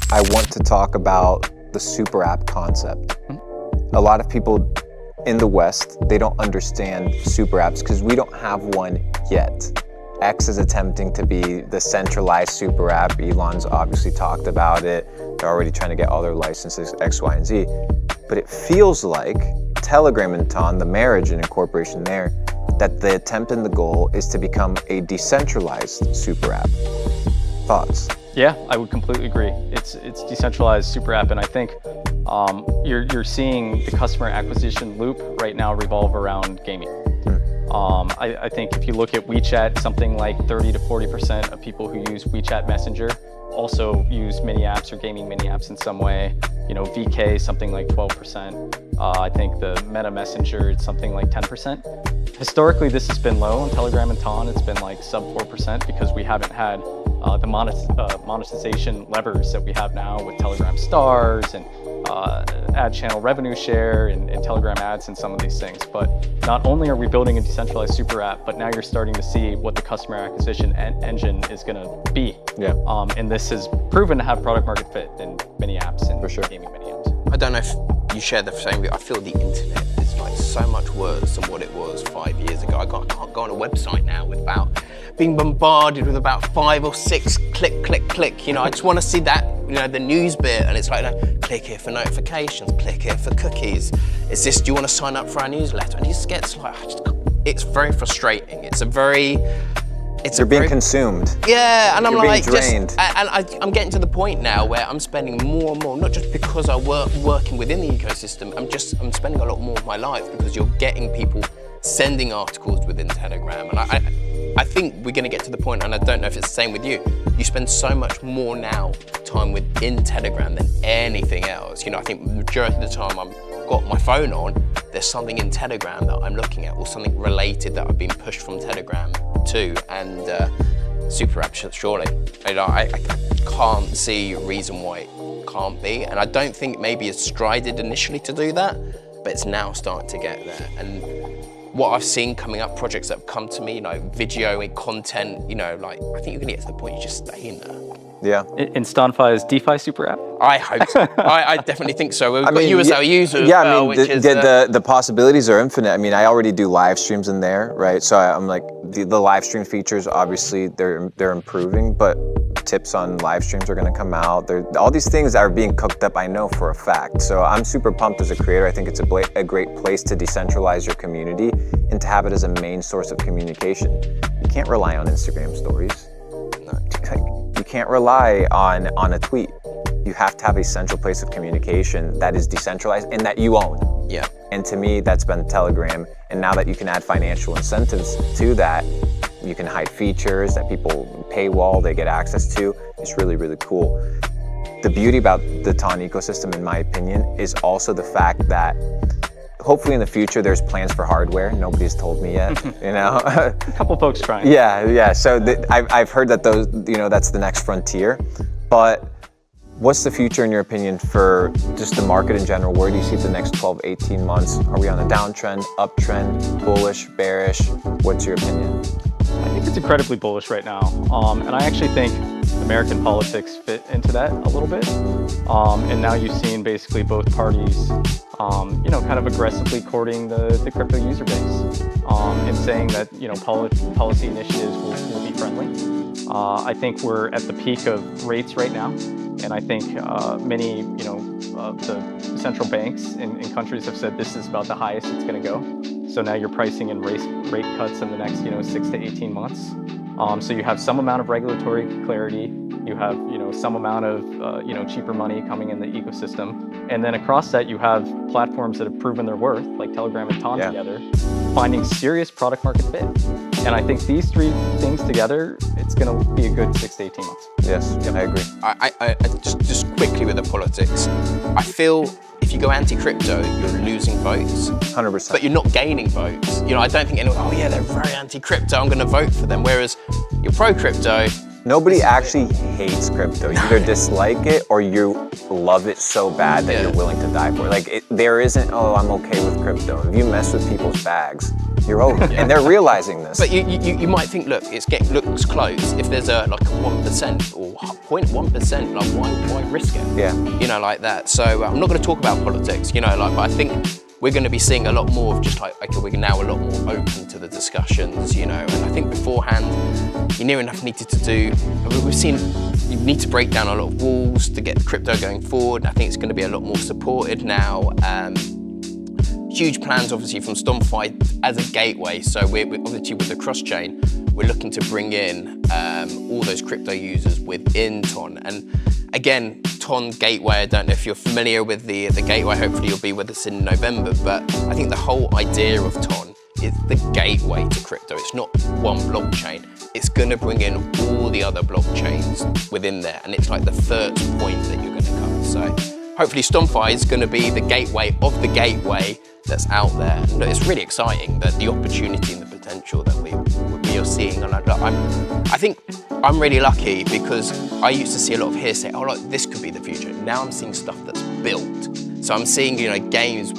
I want to talk about the super app concept. A lot of people in the West, they don't understand super apps because we don't have one yet. X is attempting to be the centralized super app. Elon's obviously talked about it. They're already trying to get all their licenses, X, Y, and Z. But it feels like Telegram and Ton, the marriage and incorporation there, that the attempt and the goal is to become a decentralized super app. Thoughts? Yeah, I would completely agree. It's decentralized super app, and I think you're seeing the customer acquisition loop right now revolve around gaming. I think if you look at WeChat, something like 30 to 40% of people who use WeChat Messenger also use mini apps or gaming mini apps in some way. You know, VK, something like 12%. I think the Meta Messenger, it's something like 10%. Historically, this has been low on Telegram and Ton. It's been like sub 4% because we haven't had the monetization levers that we have now with Telegram stars and ad channel revenue share and Telegram ads and some of these things. But not only are we building a decentralized super app, but now you're starting to see what the customer acquisition engine is going to be. Yeah. And this has proven to have product market fit in many apps and For sure. gaming many apps. I don't know if you share the same view. I feel the internet is like so much worse than what it was 5 years ago. I can't go on a website now without being bombarded with about 5 or 6 click. You know, I just want to see that, you know, the news bit, and it's like, no, click here for notifications, click here for cookies. Is this, do you want to sign up for our newsletter? And it just gets like, it's very frustrating. You're being consumed. Yeah, and I'm You're being like, drained. I'm getting to the point now where I'm spending more and more, not just because I'm working within the ecosystem, I'm spending a lot more of my life because you're getting people sending articles within Telegram. And I think we're going to get to the point, and I don't know if it's the same with you, you spend so much more now time within Telegram than anything else. You know, I think the majority of the time I've got my phone on, there's something in Telegram that I'm looking at or something related that I've been pushed from Telegram to, and super app surely. You know, I can't see a reason why it can't be, and I don't think maybe it's strided initially to do that, but it's now starting to get there. And what I've seen coming up, projects that have come to me, you know, video and content, you know, like, I think you're gonna get to the point you just stay in there. Yeah. In Stonfi's DeFi super app? I hope so. I definitely think so. We've got you as our user as yeah, well, I mean, which is... the possibilities are infinite. I mean, I already do live streams in there, right? So I'm like, the live stream features, obviously, they're improving, but tips on live streams are gonna come out. All these things are being cooked up, I know for a fact. So I'm super pumped as a creator. I think it's a great place to decentralize your community and to have it as a main source of communication. You can't rely on Instagram stories. You can't rely on a tweet. You have to have a central place of communication that is decentralized and that you own. Yeah. And to me, that's been Telegram. And now that you can add financial incentives to that, you can hide features that people paywall, they get access to. It's really, really cool. The beauty about the Ton ecosystem, in my opinion, is also the fact that hopefully in the future there's plans for hardware. Nobody's told me yet, you know. A couple folks trying. Yeah. So I've heard that those, you know, that's the next frontier. But what's the future in your opinion for just the market in general? Where do you see the next 12, 18 months? Are we on a downtrend, uptrend, bullish, bearish? What's your opinion? I think it's incredibly bullish right now. And I actually think American politics fit into that a little bit. And now you've seen basically both parties, you know, kind of aggressively courting the crypto user base and saying that, you know, policy initiatives will be friendly. I think we're at the peak of rates right now. And I think many, you know, the central banks in countries have said this is about the highest it's going to go. So now you're pricing in rate cuts in the next, you know, 6 to 18 months. So you have some amount of regulatory clarity. You have, you know, some amount of, you know, cheaper money coming in the ecosystem. And then across that, you have platforms that have proven their worth, like Telegram and Ton together, finding serious product market fit. And I think these three things together, it's going to be a good 6 to 18 months. Yes, I agree. I just quickly with the politics, I feel if you go anti-crypto, you're losing votes. 100%. But you're not gaining votes. You know, I don't think anyone, oh yeah, they're very anti-crypto, I'm going to vote for them. Whereas you're pro-crypto, Nobody actually hates crypto. You either dislike it or you love it so bad that you're willing to die for it. Like, there isn't, oh, I'm okay with crypto. If you mess with people's bags, you're over. And they're realizing this. But you might think, look, looks close. If there's a 1% or 0.1%, like why risk it? Yeah. You know, like that. So I'm not going to talk about politics, you know, like, but I think we're going to be seeing a lot more of just like, okay, we're now a lot more open to the discussions, you know, and I think beforehand, you near enough needed to do, we've seen, you need to break down a lot of walls to get the crypto going forward, and I think it's going to be a lot more supported now. Huge plans, obviously, from StompFi as a gateway, so we're obviously with the cross-chain, we're looking to bring in all those crypto users within TON, and again, TON Gateway, I don't know if you're familiar with the gateway, hopefully you'll be with us in November, but I think the whole idea of TON is the gateway to crypto. It's not one blockchain. It's going to bring in all the other blockchains within there, and it's like the first point that you're going to cover. So hopefully StompFi is going to be the gateway of the gateway that's out there. And it's really exciting, that the opportunity and the potential that we are seeing. And I think I'm really lucky, because I used to see a lot of hearsay, oh, like, this could be the future. Now I'm seeing stuff that's built. So I'm seeing, you know, games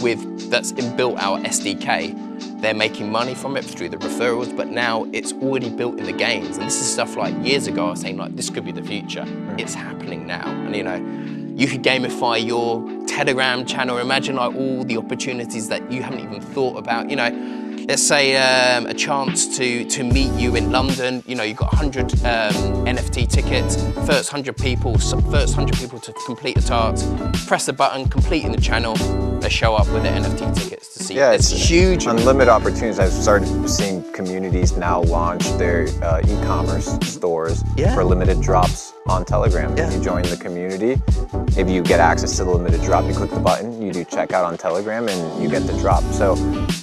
that's built our SDK. They're making money from it through the referrals, but now it's already built in the games. And this is stuff like years ago I was saying, like, this could be the future. It's happening now. And, you know, you could gamify your Telegram channel. Imagine like all the opportunities that you haven't even thought about. You know, let's say a chance to meet you in London. You know, you've got 100 NFT tickets, first 100 people to complete a task, press the button, completing the channel, they show up with their NFT tickets to see. Yeah, it's huge. Unlimited opportunities. I've started seeing communities now launch their e-commerce stores for limited drops on Telegram. If you join the community, if you get access to the limited drop, you click the button, you do checkout on Telegram, and you get the drop. So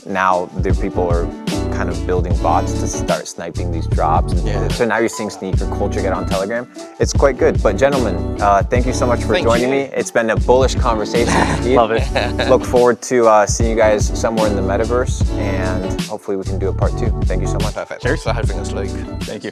now the people are kind of building bots to start sniping these drops. So now you're seeing sneaker culture get on Telegram. It's quite good. But gentlemen, thank you so much for joining me. It's been a bullish conversation. Love it. Look forward to seeing you guys somewhere in the metaverse, and hopefully we can do a part 2. Thank you so much. Perfect. Thanks for having us, Luke. Thank you.